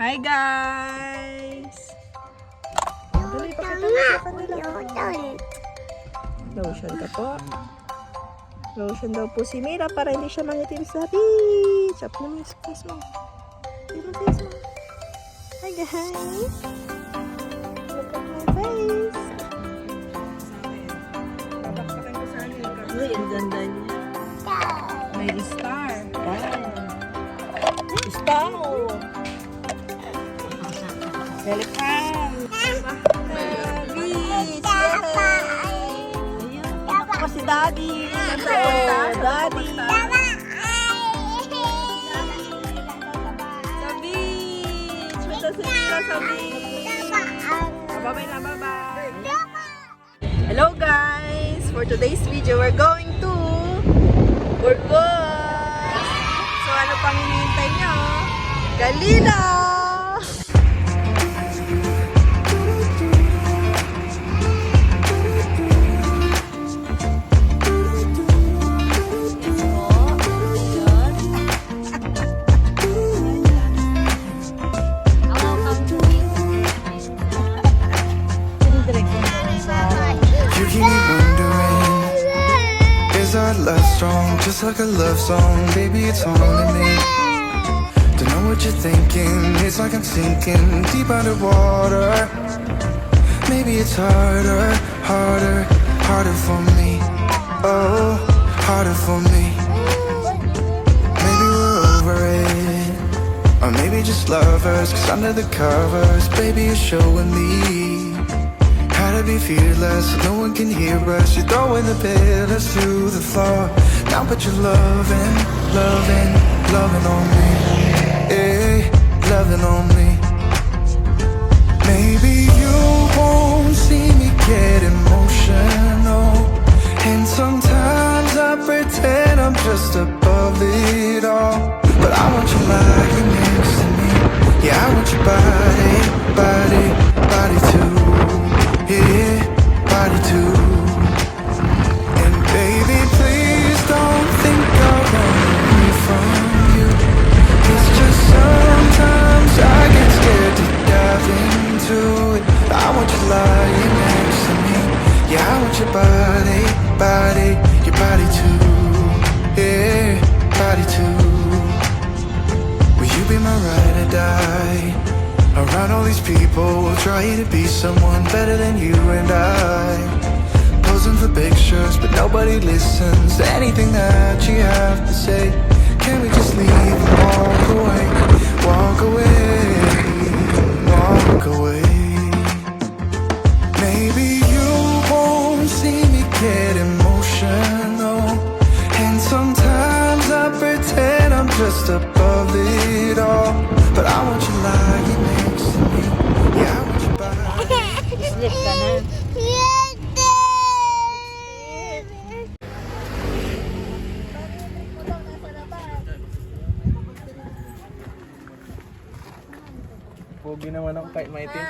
Hi guys! Dali, pakita mo sa kanila. Lotion ka po. Lotion daw po si Mira para hindi siya mangitim sa beach. Up na mo yung face mo. Yung face mo. Hi guys! Look at my face. Papakpakan ko sa akin. Uy, ang ganda niya. May star. Star! Welcome! Beach! Ako si Daddy. Daddy! Sa beach! Punta si Mira sa beach! Bye-bye na, bye-bye! Hello guys! For today's video, we're going to Burgos! So ano pang hinihintay nyo? Galila! You keep me wondering, is our love strong? Just like a love song, baby, it's only me. Don't know what you're thinking, it's like I'm sinking deep underwater. Maybe it's harder, harder for me. Oh, harder for me. Maybe we're over it, or maybe just lovers, 'cause under the covers, baby, you're showing me how to be fearless, so no one can hear us. You're throwing the pillars through the floor. Now put your loving on me. Hey, loving on me. Maybe you won't see me get emotional, and sometimes I pretend I'm just above it all. But I want you lying next to me. Yeah, I want your body too. Yeah, body too. And baby, please don't think I'll run away from you. It's just sometimes I get scared to dive into it. I want you lying next to me. Yeah, I want your body too. Yeah, body too. Will you be my ride or die? Around all these people, we'll try to be someone better than you and I. Posing for pictures, but nobody listens to anything that you have to say. Can we just leave and walk away? Walk away, walk away. Maybe you won't see me get emotional, and sometimes I pretend I'm just above it all. But I want you lying next to me. Yeah, I want you by. Slip ka na. Pogi naman ako kahit maitim.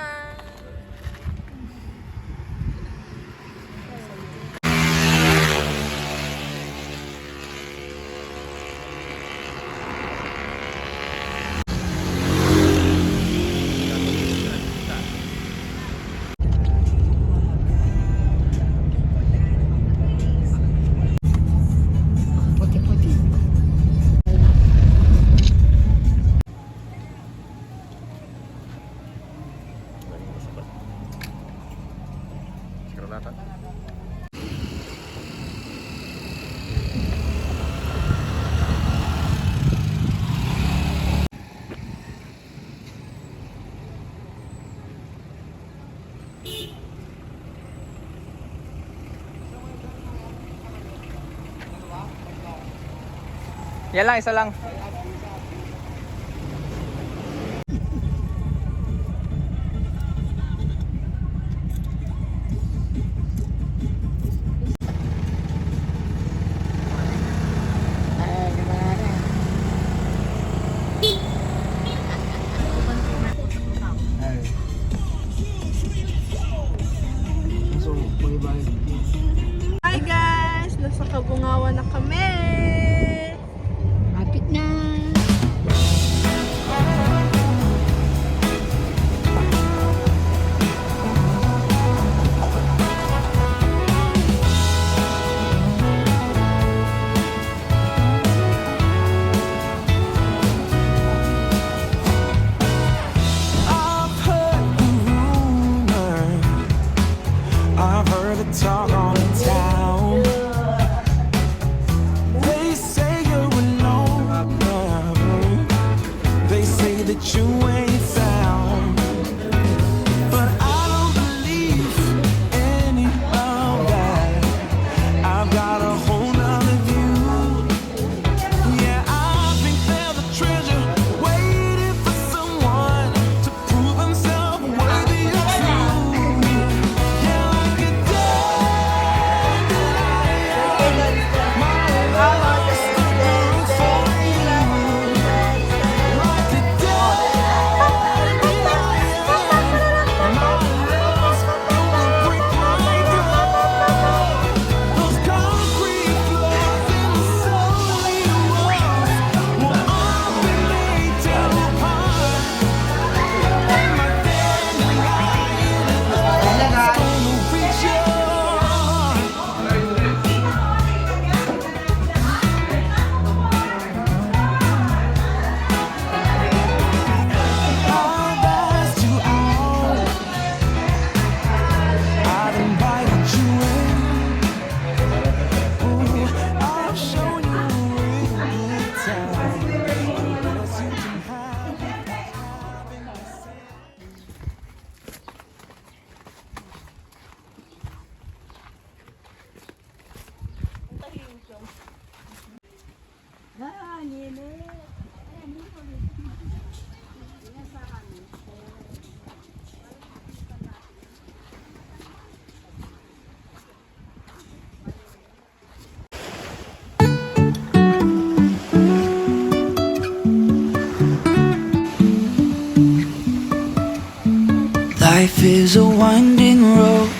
Yan lang, isa lang. Hi guys! Nasa Kabungawan na kami! Kapit na. you ain't found. But I don't believe any of that. I've got a whole nother view. Yeah, I think there's a treasure waiting for someone to prove himself worthy of true. Yeah, like a those concrete floors and the solid walls will all be made to apart. And my dandelion is gonna reach your heart. I've asked you out, I've invited you in. Ooh, I've shown you a good time. Yes, you can have Life is a winding road,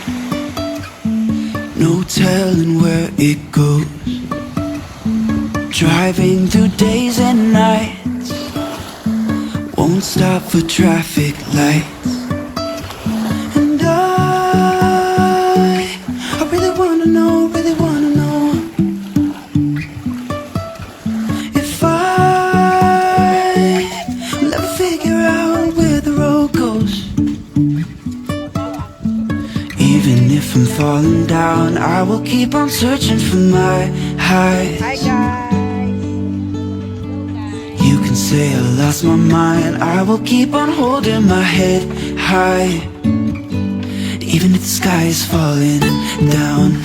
no telling where it goes. Driving through days and nights, won't stop for traffic lights. And I really wanna know if I'll ever figure out where the road goes. Even if I'm falling down, I will keep on searching for my highs. Hi guys! You can say I lost my mind, I will keep on holding my head high. Even if the sky is falling down.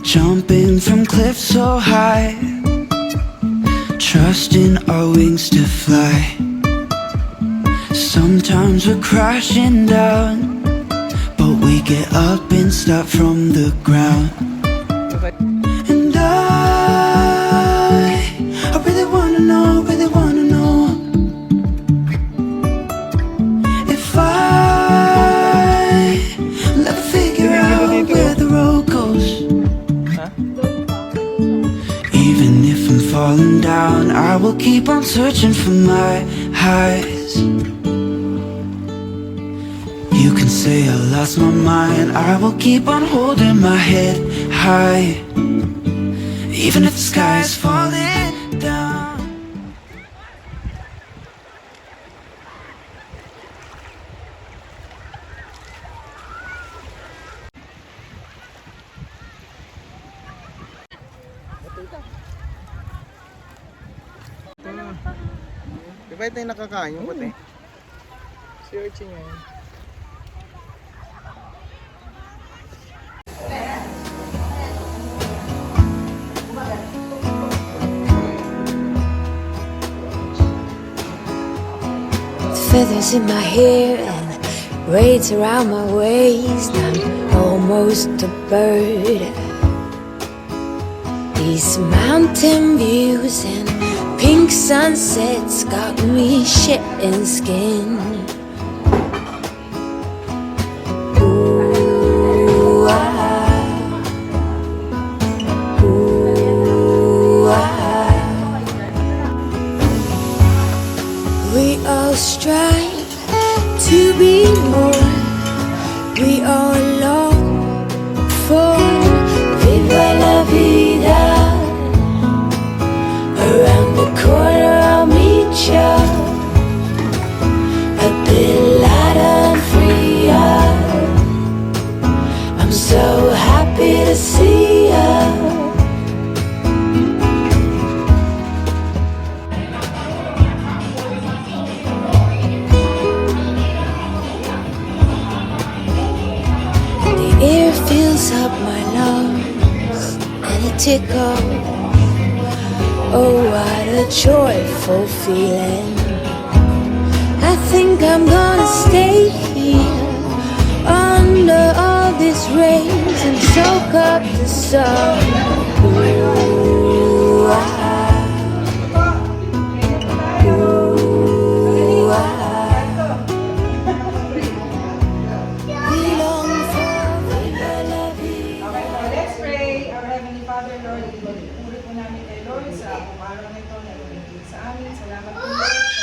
Jumping from cliffs so high, trusting our wings to fly. Sometimes we're crashing down, but we get up and start from the ground. And I really wanna know if I'll ever figure out where the road goes. Even if I'm falling down, I will keep on searching for my highs. You can say I lost my mind, I will keep on holding my head high. Even if the sky is falling down. Diba ito yung nakakain yung puti? Si Urchin yan. Feathers in my hair and braids around my waist. I'm almost a bird. These mountain views and pink sunsets got me shedding skin. Ooh, ooh, we all strive to be more. We all long for viva la vida. Around the corner I'll meet you. A bit tickle. Oh, what a joyful feeling. I think I'm gonna stay here under all these rays and soak up the sun. Ooh, ooh, we long for the Okay po, let's pray. Our Heavenly Father, Lord, ipuri po namin kay Lord sa araw na ito na ibigay sa amin. Salamat po Lord sa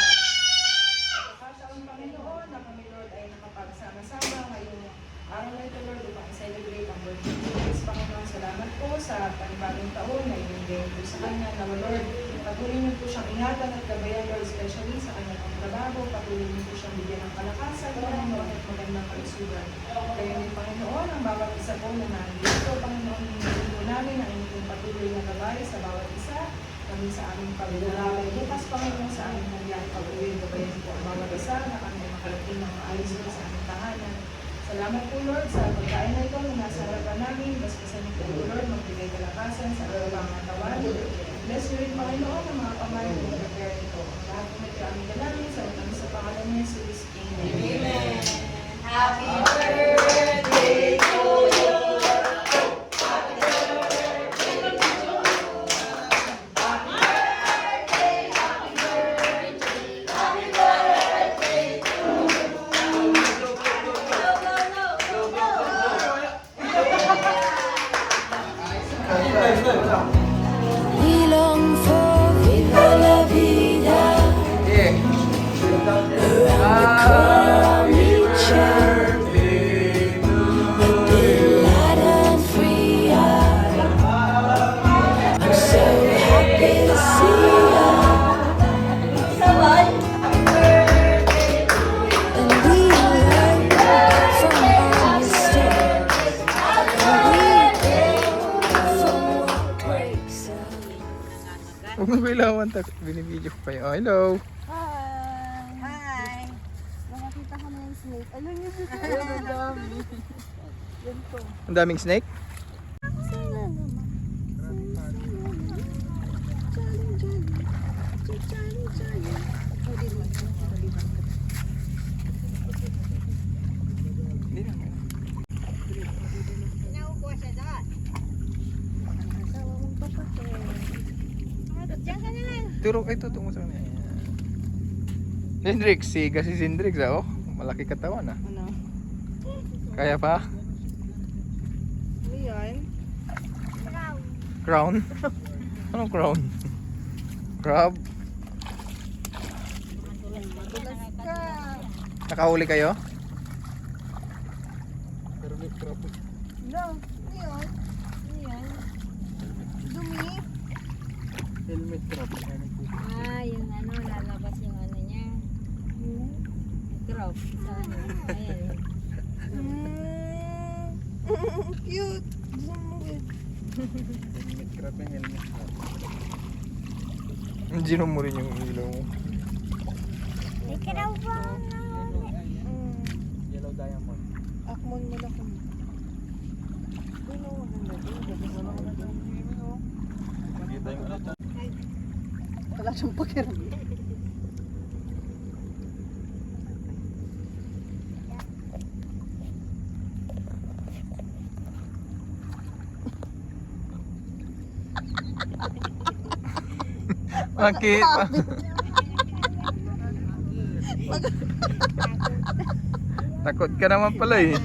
pagkakataon, Panginoon, na kami Lord ay nakapagsama-sama ngayong araw na ito Lord upang i-celebrate ang birthday ni Jesus. Panginoon, salamat po sa panibagong taon na ibigay po sa Kanya. Na Lord, patuloy niyo po siyang ingatan at gabayan Lord, especially sa kanyang pagtrabaho. Patuloy niyo po siyang bigyan ng kalakasan, Panginoon, at magandang kalusugan. Kaya ni Panginoon, ang bawat isa po na nandito, Panginoon, hinihingi po namin ang inyong patuloy na gabay sa bawat isa, kami sa aming pag-aaral. Bukas, Panginoon, sa aming nangyari pag-uwi, gabayan po ang bawat isa na kami makarating ng maayos po sa aming tahanan. Salamat po, Lord, sa pagkain na ito na nasa harapan namin. Baskasan niyo po, Lord, magbigay kalakasan sa aming mga katawan. Bless you rin, Panginoon, ang mga kamay na mag-prepare ito. Ang lahat po ito aming dalangin sa pangalan ni Jesus. Amen. Happy birthday to you. We long for Viva la Vida. Around the corner reach out. We'll be light and free. I'm so happy to see you. And we learn from our mistakes. And we learn from what breaks us. Huwag mo bilawan, binibidyo ko pa yun. Oh, hello. Hi. Nakakita ko na yung snake. Alam niyo dito. Ang dami. Yan po. Ang daming snake. Sana naman. Jolly, jolly. Jolly, jolly. Pwede naman. Naukuha siya doon. Asawa mong papatay. Diyan ka na lang. Turo kayo, tutungo sa kanya. Sindrix, siga si Sindrix, oh. Malaki katawan, ah. Ano? Kaya pa? Ano yan? Crown? Anong crown? Crab? Madulas ka. Nakahuli kayo? No. Ano yun? Ano yan? Dumi. Helmet crab. Yung ano, lalabas yung ano niya. Crop. Sa ano. Ayan. Cute. Gusto mo it. Helmet crab yung helmet crab. Ginom mo rin yung ilaw mo. May karaw ba? Yellow diamond. Akmon mo na kami. Ano maganda din? Gabi mo lang na din. Makita yung ano. Wala siyang pakiramdam. Bakit? Takot ka naman pala eh.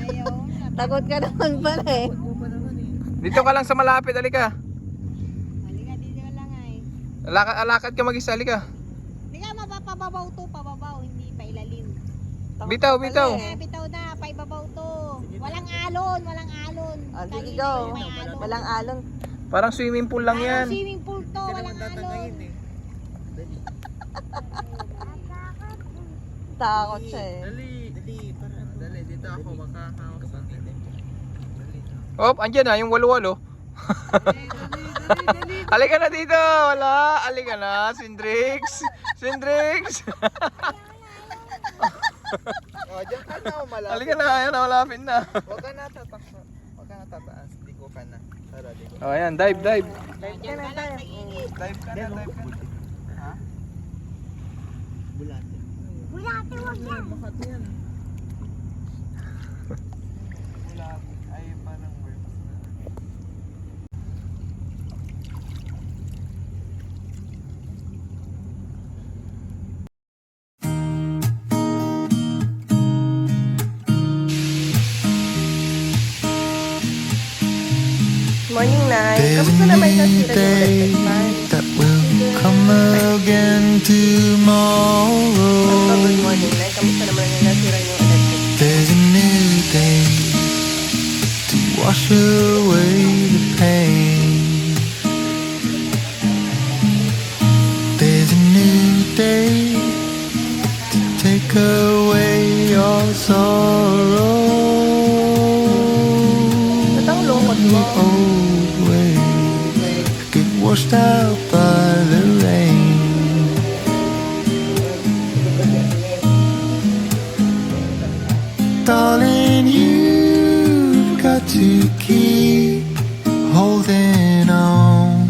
Takot ka naman pala eh. Dito ka lang sa malapit, halika. Halika, dito lang ay. Alakad ka mag-isa, halika. Hindi ka mapapababaw to, pababaw, hindi pa ilalim. Bitaw, bitaw. Bitaw na, paibabaw to. Walang alon, walang alon. Ah, sige Kanina go. may alon. Walang alon. Parang swimming pool lang Parang yan. swimming pool to, walang alon. Takot siya eh. Dali, dito ako makakahawak sa akin. Oh, andyan na, yung walo-walo. Halika na dito, wala. Halika na, Sindrix. Sindrix. Oh, diyan ka na, malapit. Halika na, ayan na, malapit na. Huwag ka na tataas. Huwag ka na tataas. Di ko ka na. Oh, ayan, dive, dive. Dive ka na, dive. Dive ka na, dive ka na. Ha? Bulate, wag yan. Bakat yan. Bulate. Ay, parang worms na. Morning, Nay. There's Kamusta a naman new nasira yung day electric fan? that will come again tomorrow. Good morning, Nay. Kamusta naman yung nasira yung electric fan? There's a new day to wash away the pain. There's a new day to take away your sorrow. Ba't ang lungkot mo? Old way get washed out by the rain. Darling, you've got to keep holding on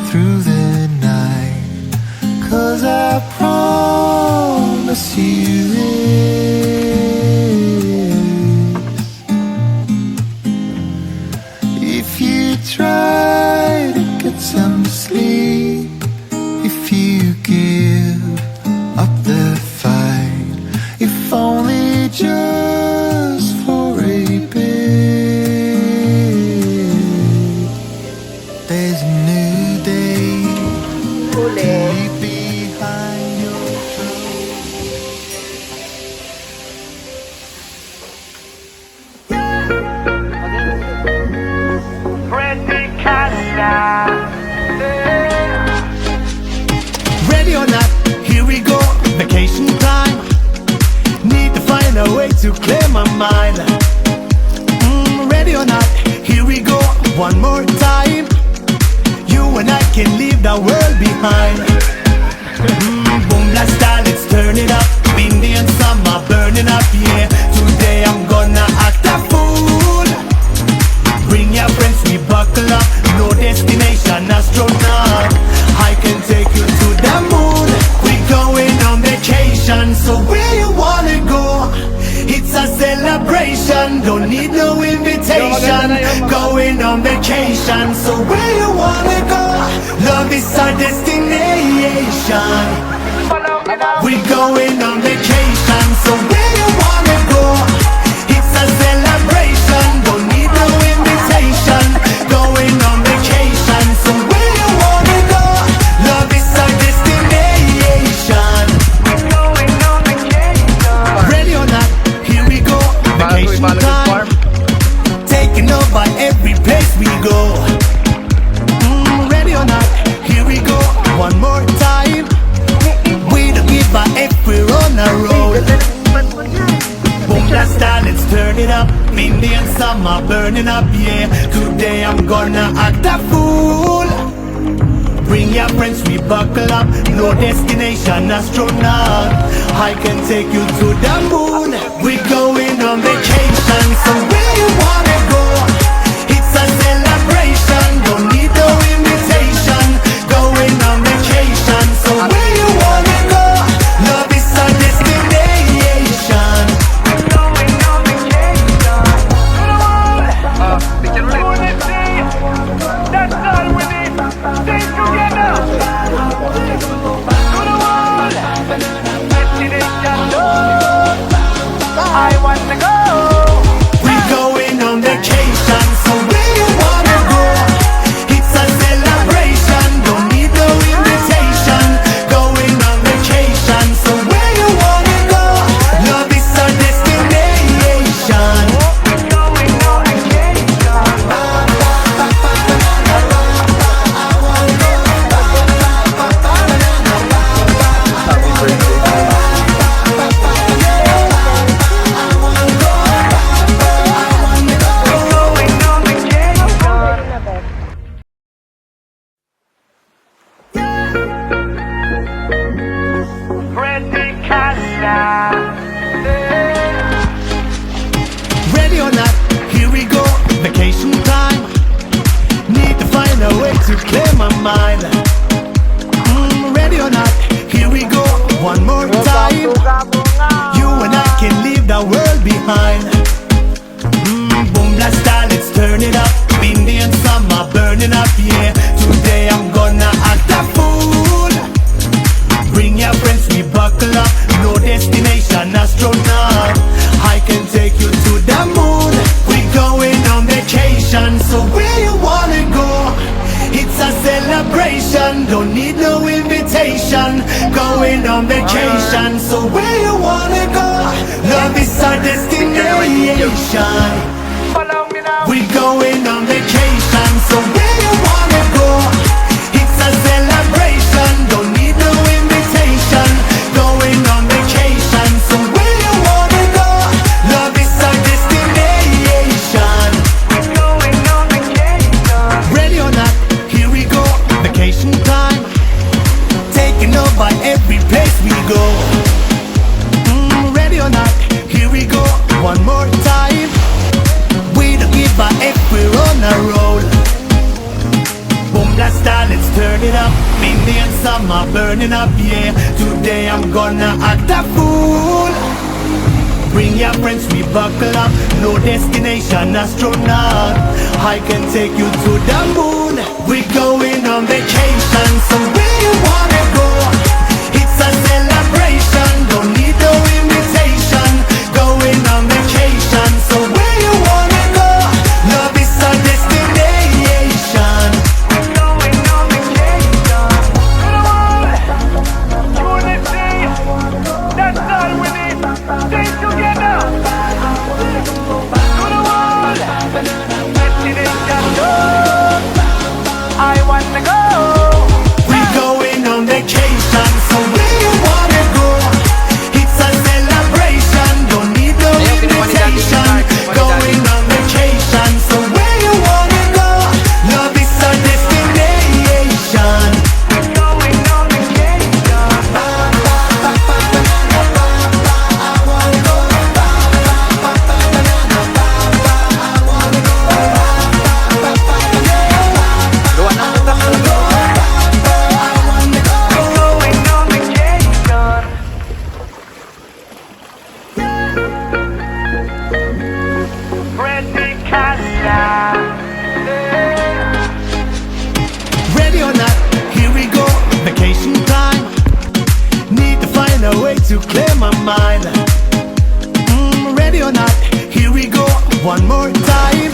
through the night, 'cause I promise you this: if you try to get some sleep, if you give up the fight, if only just for a bit, there's a new day to Huli. leave behind your Ready or not, here we go, vacation time. Need to find a way to clear my mind. Ready or not, here we go, one more time. You and I can leave the world behind. Boom blast style, let's turn it up. Indian summer burning up, yeah. Today I'm gonna act a fool. Bring your friends, we buckle up. No destination, astronaut. I can take you to the moon. We're going on vacation, so where you wanna go? It's a celebration, don't need no invitation. Going on vacation, so where you wanna go? Love is our destination. We're going on vacation, so where you wanna go? It's a celebration, don't need no invitation. Going on vacation, so where you wanna go? Love is our destination. Ready or not, here we go, vacation time. Taking over every place we go. Ready or not, here we go, one more time. We don't give a F, we're on a roll. Boom blast style, let's turn it up. Indian summer burning up, yeah. Today I'm gonna act a fool. Bring your friends, we buckle up. No destination, astronaut. I can take you to the moon. We're going on vacation, so where you wanna go? It's a celebration, don't need no invitation. Going on vacation, so where you wanna go? Love is our destination. Picture ulit. That's all we need. Stay together. I want to go. We're going on vacation, so where you wanna go? It's a celebration, don't need no invitation. Going on vacation, so where you wanna go? Love is our destination. Going on vacation. Happy birthday. behind. Boom blast style, let's turn it up. Windy and summer burning up, yeah. Today I'm gonna act a fool. Bring your friends, we buckle up. No destination, astronaut. I can take you to the moon. We going on vacation, so where you wanna go? It's a celebration, don't need no invitation. Going on vacation, so where you wanna go? Love is our destination. We going on vacation, so where you wanna go? It's a celebration, don't need no invitation. Going on vacation, so where you wanna go? Love is our destination. We're going on vacation. Ready or not, here we go. Vacation time, taking over every place we go. Ready or not, here we go. One more time. We don't give a F, we're on a roll. Boom blast style, let's turn it up. Windy and summer burning up, yeah. Today I'm gonna act a fool. Bring your friends, we buckle up. No destination, astronaut. I can take you to the moon. We're going on vacation, so where you wanna go? It's a celebration, don't need no invitation. Going on vacation, so where you wanna go? Love is our destination. We're going on vacation. Unity, that's all we need. Stay together. To the world, destination. I want to go. We're going on vacation, so where you wanna go? It's a celebration, don't need no invitation. Going on vacation, so where you wanna go? Love is our destination. We're going on vacation. I wanna go. Gawa na ang utak. We're going on vacation. Ready or not, here we go, vacation time. Need to find a way to clear my mind. Ready or not, here we go, one more time.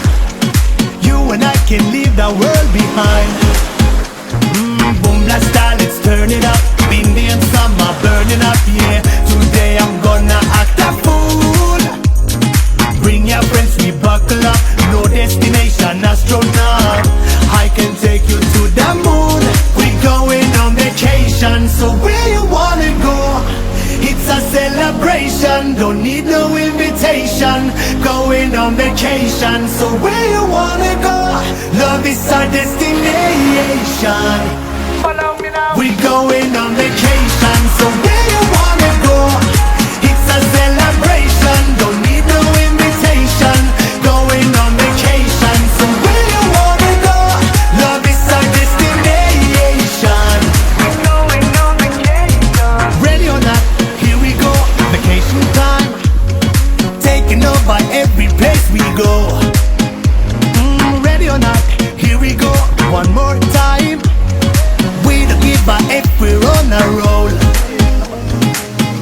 You and I can leave the world behind. Boom blast style, let's turn it up. Windy and summer burning up, yeah. Today I'm gonna act a fool. Bring your friends, we buckle up. No destination, astronaut. I can take you to the moon. We're going on vacation, so where you wanna go? It's a celebration, don't need no invitation. Going on vacation, so where you wanna go? Love is our destination. We're going on vacation, so where you wanna go? It's a celebration, don't need no invitation. Going on vacation, so where you wanna go? Love is our destination. We're going on vacation. Ready or not, here we go, vacation time. Taking over every place we go. Ready or not, here we go, one more time. We don't give a F, we're on a roll.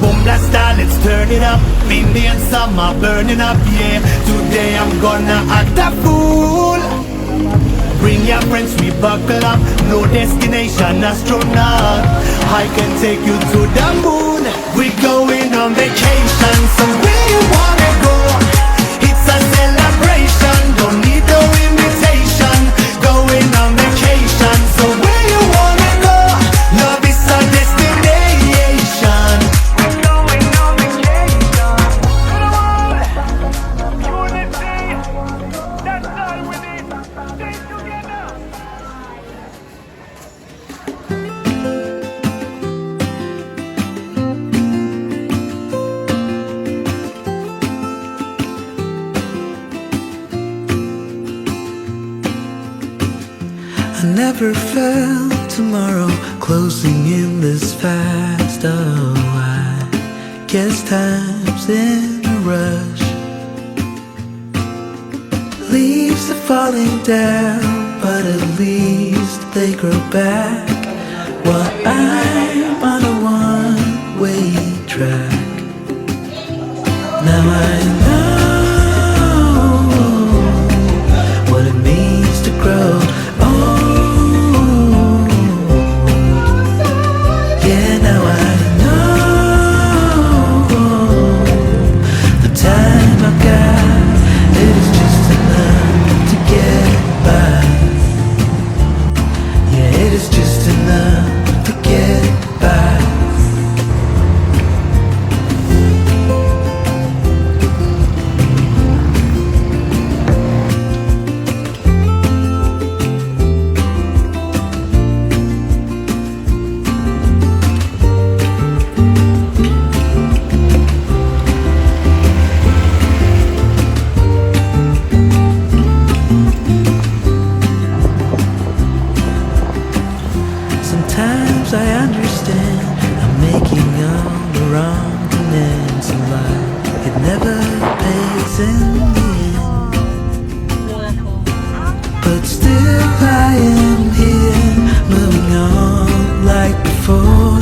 Boom blast style, let's turn it up. Windy and summer burning up, yeah. Today I'm gonna act a fool. Bring your friends, we buckle up. No destination, astronaut. I can take you to the moon. We're going on vacation, so where you wanna go? It's a celebration, don't need no invitation. Going on vacation, so where you wanna go? Love is our destination. We're going on vacation. Unity, that's all we need. Stay together. I never felt tomorrow closing in this fast. Oh, I guess time's in a rush. falling down, but at least they grow back. While I'm on a one-way track. Now I know what it means to grow old. Yeah, now I know the time I've got, it is just enough to get by. Yeah, it is just enough to get by. Sometimes I understand I'm making all the wrong demands in life. It never pays in the end. But still I am here, moving on like before.